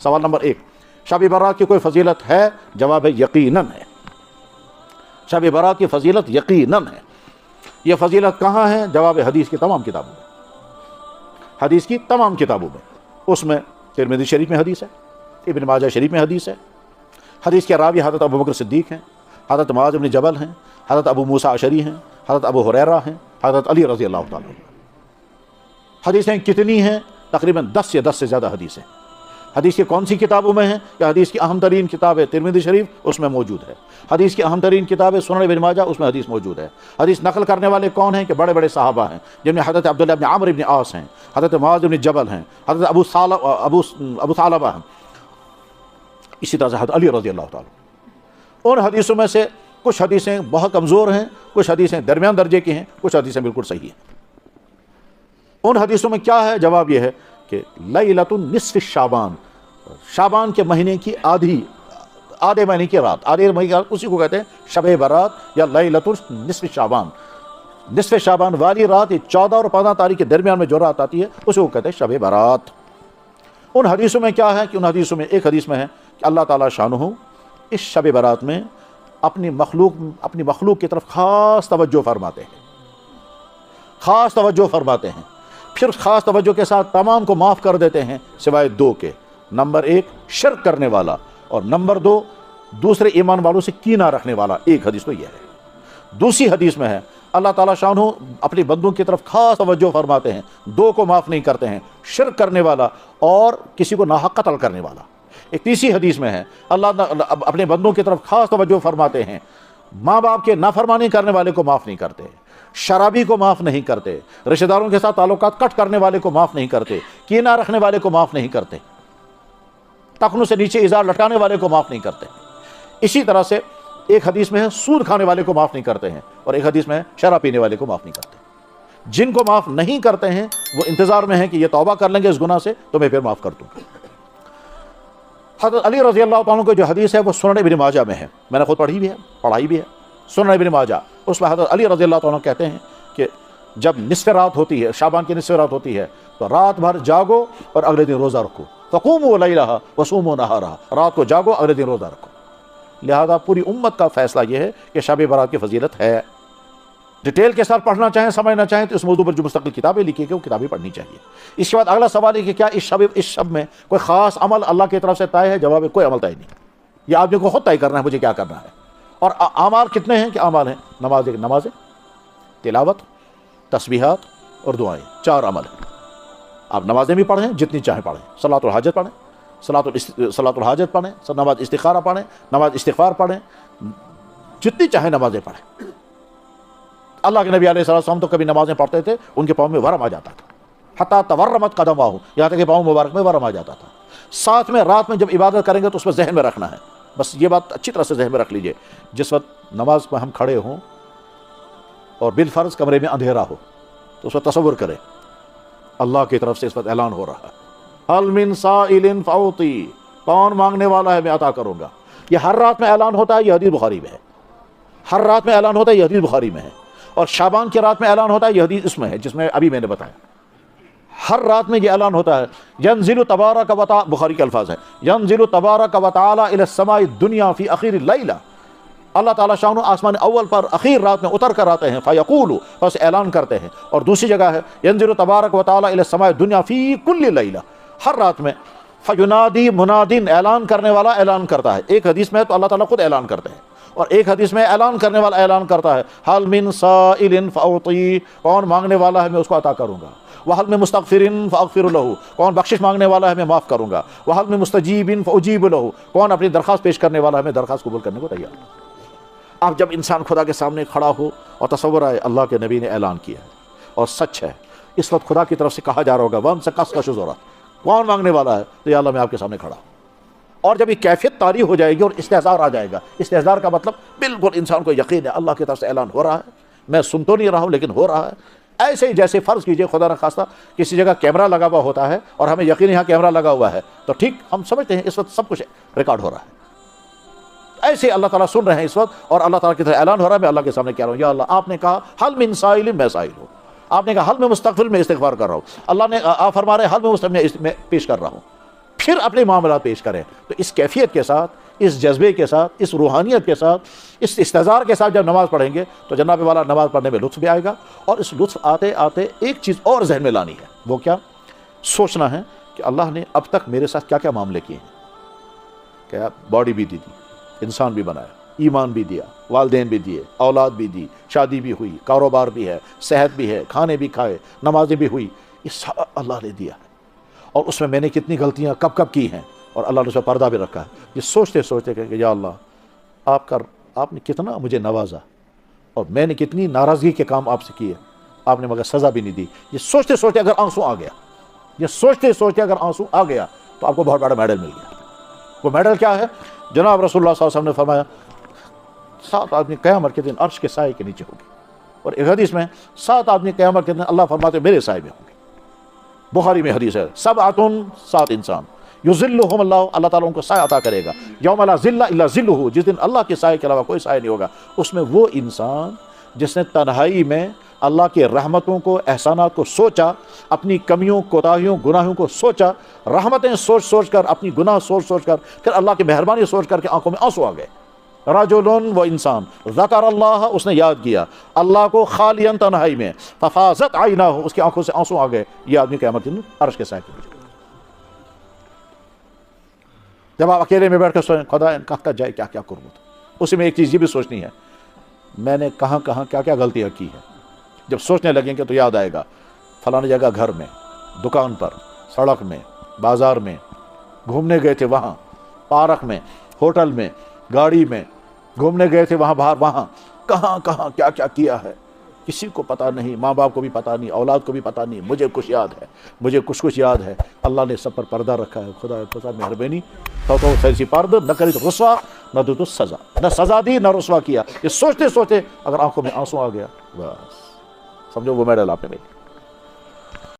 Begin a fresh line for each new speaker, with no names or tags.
سوال نمبر 1، شب برات کی کوئی فضیلت ہے؟ جواب ہے یقیناً ہے، شب برات کی فضیلت یقیناً ہے۔ یہ فضیلت کہاں ہے؟ جواب حدیث کی تمام کتابوں میں، حدیث کی تمام کتابوں میں۔ اس میں ترمذی شریف میں حدیث ہے، ابن ماجہ شریف میں حدیث ہے۔ حدیث کے راوی حضرت ابوبکر صدیق ہیں، حضرت معاذ بن جبل ہیں، حضرت ابو موسیٰ اشعری ہیں، حضرت ابو ہریرہ ہیں، حضرت علی رضی اللہ تعالیٰ عنہ۔ حدیثیں کتنی ہیں؟ تقریباً 10 یا 10 سے زیادہ حدیثیں۔ حدیث کی کون سی کتابوں میں ہیں؟ کہ حدیث کی اہم ترین کتاب ہے ترمذی شریف، اس میں موجود ہے۔ حدیث کی اہم ترین کتاب ہے سنن ابن ماجہ، اس میں حدیث موجود ہے۔ حدیث نقل کرنے والے کون ہیں؟ کہ بڑے بڑے صحابہ ہیں، جن میں حضرت عبداللہ بن عمرو بن عاص ہیں، حضرت معاذ بن جبل ہیں، حضرت ابو ثعلبہ ہیں، اسی طرح سے حضرت علی رضی اللہ تعالیٰ۔ ان حدیثوں میں سے کچھ حدیثیں بہت کمزور ہیں، کچھ حدیثیں درمیان درجے کی ہیں، کچھ حدیثیں بالکل صحیح ہیں۔ ان حدیثوں میں کیا ہے؟ جواب یہ ہے کہ لیلۃ نصف شعبان، شعبان کے مہینے کی آدھے مہینے کی رات، آدھے مہینے کی رات، اسی کو کہتے ہیں شب برات یا لیلۃ نصف شعبان۔ نصف شعبان والی رات، یہ 14 اور 15 تاریخ کے درمیان میں جو رات آتی ہے اسی کو کہتے ہیں شب برات۔ ان حدیثوں میں کیا ہے؟ کہ ان حدیثوں میں ایک حدیث میں ہے کہ اللہ تعالیٰ شانہ اس شب برات میں اپنی مخلوق کی طرف خاص توجہ فرماتے ہیں، خاص توجہ فرماتے ہیں، پھر خاص توجہ کے ساتھ تمام کو معاف کر دیتے ہیں سوائے 2 کے۔ نمبر 1 شرک کرنے والا، اور نمبر 2 دوسرے ایمان والوں سے کینہ رکھنے والا۔ ایک حدیث تو یہ ہے۔ دوسری حدیث میں ہے اللہ تعالیٰ شانہ اپنی بندوں کی طرف خاص توجہ فرماتے ہیں، 2 کو معاف نہیں کرتے ہیں، شرک کرنے والا اور کسی کو ناحق قتل کرنے والا۔ ایک تیسری حدیث میں ہے اللہ اپنے بندوں کی طرف خاص توجہ فرماتے ہیں، ماں باپ کے نافرمانی کرنے والے کو معاف نہیں کرتے، شرابی کو معاف نہیں کرتے، رشتہ داروں کے ساتھ تعلقات کٹ کرنے والے کو معاف نہیں کرتے، کینہ رکھنے والے کو معاف نہیں کرتے، ٹخنوں سے نیچے ازار لٹکانے والے کو معاف نہیں کرتے۔ اسی طرح سے ایک حدیث میں ہے سود کھانے والے کو معاف نہیں کرتے ہیں، اور ایک حدیث میں ہے شراب پینے والے کو معاف نہیں کرتے۔ جن کو معاف نہیں کرتے ہیں وہ انتظار میں ہیں کہ یہ توبہ کر لیں گے اس گناہ سے تو میں پھر معاف کر دوں گا۔ حضرت علی رضی اللہ تعالیٰ کو جو حدیث ہے وہ سنن ابن ماجہ میں ہے، میں نے خود پڑھائی بھی ہے سنن ابن ماجہ۔ اس میں حضرت علی رضی اللہ تعالیٰ کہتے ہیں کہ جب نصف رات ہوتی ہے، شعبان کی نصف رات ہوتی ہے، تو رات بھر جاگو اور اگلے دن روزہ رکھو، فقوموا لیلھا وصوموا نہارھا، رات کو جاگو اگلے دن روزہ رکھو۔ لہذا پوری امت کا فیصلہ یہ ہے کہ شب برات کی فضیلت ہے۔ ڈیٹیل کے ساتھ پڑھنا چاہیں، سمجھنا چاہیں تو اس موضوع پر جو مستقل کتابیں لکھی گئی وہ کتابیں پڑھنی چاہیے۔ اس کے بعد اگلا سوال ہے کہ کیا اس شب میں کوئی خاص عمل اللہ کی طرف سے طے ہے؟ جواب ہے کوئی عمل طے نہیں، یہ آدمی کو خود طے کرنا ہے مجھے کیا کرنا ہے۔ اور اعمال کتنے ہیں؟ کہ اعمال ہیں نمازیں، تلاوت، تسبیحات اور دعائیں، 4 عمل ہیں۔ آپ نمازیں بھی پڑھیں جتنی چاہیں پڑھیں، صلاۃ الحاجت پڑھیں، صلاۃ الحاجت پڑھیں، نماز استخارہ پڑھیں، نماز استغفار پڑھیں، جتنی چاہیں نمازیں پڑھیں۔ اللہ کے نبی علیہ السلام تو کبھی نمازیں پڑھتے تھے ان کے پاؤں میں ورم آ جاتا تھا، حتیٰ تورمت قدماہ، یہاں تک کہ پاؤں مبارک میں ورم آ جاتا تھا۔ ساتھ میں رات میں جب عبادت کریں گے تو اس میں ذہن میں رکھنا ہے، بس یہ بات اچھی طرح سے ذہن میں رکھ لیجئے، جس وقت نماز میں ہم کھڑے ہوں اور بالفرض کمرے میں اندھیرا ہو تو اس وقت تصور کریں اللہ کی طرف سے اس وقت اعلان ہو رہا ہے، هل من سائل فاعطی، کون مانگنے والا ہے میں عطا کروں گا۔ یہ ہر رات میں اعلان ہوتا ہے، یہ حدیث بخاری میں ہے، ہر رات میں اعلان ہوتا ہے، یہ حدیث بخاری میں ہے۔ اور شعبان کی رات میں اعلان ہوتا ہے، یہ حدیث اس میں ہے جس میں ابھی میں نے بتایا۔ ہر رات میں یہ اعلان ہوتا ہے، ینزل تبارک و تعالی، بخاری کے الفاظ ہیں، ینزل تبارک و تعالی الی السماء الدنیا فی اخیر اللیلہ، اللہ تعالیٰ شان آسمان اول پر اخیر رات میں اتر کر آتے ہیں، فیقول، بس اعلان کرتے ہیں۔ اور دوسری جگہ ہے ینزل تبارک و تعالی الی السماء الدنیا فی کل لیلہ، ہر رات میں، فینادی منادن، اعلان کرنے والا اعلان کرتا ہے۔ ایک حدیث میں تو اللہ تعالیٰ خود اعلان کرتے ہیں، اور ایک حدیث میں اعلان کرنے والا اعلان کرتا ہے، حل من سائل فاعطی، کون مانگنے والا ہے میں اس کو عطا کروں گا، وحل من مستغفر فاغفر له، کون بخشش مانگنے والا ہے میں معاف کروں گا، وحل من مستجیب فاجیب له، کون اپنی درخواست پیش کرنے والا ہے میں درخواست قبول کرنے کو تیار ہوں۔ اب جب انسان خدا کے سامنے کھڑا ہو اور تصور آئے اللہ کے نبی نے اعلان کیا ہے اور سچ ہے، اس وقت خدا کی طرف سے کہا جا رہا ہوگا ون سے کس کا شزورا، کون مانگنے والا ہے، تو یا اللہ میں آپ کے سامنے کھڑا ہوں۔ اور جب یہ کیفیت طاری ہو جائے گی اور استحضار آ جائے گا، استحضار کا مطلب بالکل انسان کو یقین ہے اللہ کی طرف سے اعلان ہو رہا ہے، میں سن تو نہیں رہا ہوں لیکن ہو رہا ہے۔ ایسے ہی جیسے فرض کیجئے خدا نخواستہ کسی جگہ کیمرہ لگا ہوا ہوتا ہے اور ہمیں یقین یہاں کیمرہ لگا ہوا ہے تو ٹھیک ہم سمجھتے ہیں اس وقت سب کچھ ریکارڈ ہو رہا ہے، ایسے اللہ تعالیٰ سن رہے ہیں اس وقت، اور اللہ تعالیٰ کی طرف اعلان ہو رہا ہے، میں اللہ کے سامنے کہہ رہا ہوں یا اللہ آپ نے کہا حل من سائل، میں سائل ہوں، آپ نے کہا حل میں مستغفر، میں استغفار کر رہا ہوں، اللہ نے آپ فرما رہے حل میں مستغفر، میں پیش کر رہا ہوں، پھر اپنے معاملات پیش کریں. تو اس کیفیت کے ساتھ، اس جذبے کے ساتھ، اس روحانیت کے ساتھ، اس استحضار کے ساتھ جب نماز پڑھیں گے تو جناب والا نماز پڑھنے میں لطف بھی آئے گا. اور اس لطف آتے آتے ایک چیز اور ذہن میں لانی ہے. وہ کیا؟ سوچنا ہے کہ اللہ نے اب تک میرے ساتھ کیا کیا معاملے کیے ہیں. کیا باڈی بھی دی، انسان بھی بنایا، ایمان بھی دیا، والدین بھی دیے، اولاد بھی دی، شادی بھی ہوئی، کاروبار بھی ہے، صحت بھی ہے، کھانے بھی کھائے، نمازیں بھی ہوئی. یہ سب اللہ نے دیا ہے. اور اس میں نے کتنی غلطیاں کب کب کی ہیں اور اللہ نے اس پہ پردہ بھی رکھا ہے. یہ سوچتے سوچتے کہ یا اللہ آپ نے کتنا مجھے نوازا اور میں نے کتنی ناراضگی کے کام آپ سے کیے، آپ نے مگر سزا بھی نہیں دی. یہ سوچتے سوچتے اگر آنسو آ گیا، یہ سوچتے سوچتے اگر آنسو آ گیا تو آپ کو بہت بڑا میڈل مل گیا. وہ میڈل کیا ہے؟ جناب رسول اللہ صلی اللہ علیہ وسلم نے فرمایا 7 آدمی قیامت کے دن عرش کے سائے کے نیچے ہوگی. اور ایک حدیث میں 7 آدمی قیامت کے دن اللہ فرماتے میرے سائے میں ہوں گے. بخاری میں حدیث ہے 7 انسان یظلہم اللہ تعالیٰ ان کو سایہ عطا کرے گا یوم لا ظل الا ظلہ، جس دن اللہ کے سائے کے علاوہ کوئی سایہ نہیں ہوگا. اس میں وہ انسان جس نے تنہائی میں اللہ کے رحمتوں کو، احسانات کو سوچا، اپنی کمیوں، کوتاہیوں، گناہوں کو سوچا، رحمتیں سوچ سوچ کر، اپنی گناہ سوچ سوچ کر، پھر اللہ کی مہربانی سوچ کر کے آنکھوں میں آنسو آ گئے. رجل، وہ انسان، ذکر اللہ، اس نے یاد کیا اللہ کو خالیاً تنہائی میں، ففاضت عیناہ، اس کی آنکھوں سے آنسو آ گئے. یہ آدمی قیامت کے دن عرش کے سائے کے نیچے. جب آپ اکیلے میں بیٹھ کر سوچیں خدا ان کا جائے کیا کیا کروں، اسی میں ایک چیز یہ بھی سوچنی ہے میں نے کہاں کہاں کیا کیا غلطیاں کی ہیں. جب سوچنے لگیں گے تو یاد آئے گا فلاں جگہ گھر میں، دکان پر، سڑک میں، بازار میں، گھومنے گئے تھے وہاں، پارک میں، ہوٹل میں، گاڑی میں گھومنے گئے تھے وہاں باہر، وہاں کہاں کہاں کیا کیا کیا ہے. کسی کو پتہ نہیں، ماں باپ کو بھی پتہ نہیں، اولاد کو بھی پتہ نہیں. مجھے کچھ یاد ہے، مجھے کچھ یاد ہے. اللہ نے سب پر پردہ رکھا ہے. خدا مہربانی تو سیسی پرد نہ کری تو رسوا نہ دو تو سزا، نہ سزا دی نہ رسوا کیا. یہ سوچتے سوچتے اگر آنکھوں میں آنسو آ گیا بس سمجھو وہ میڈل آپ نے مل.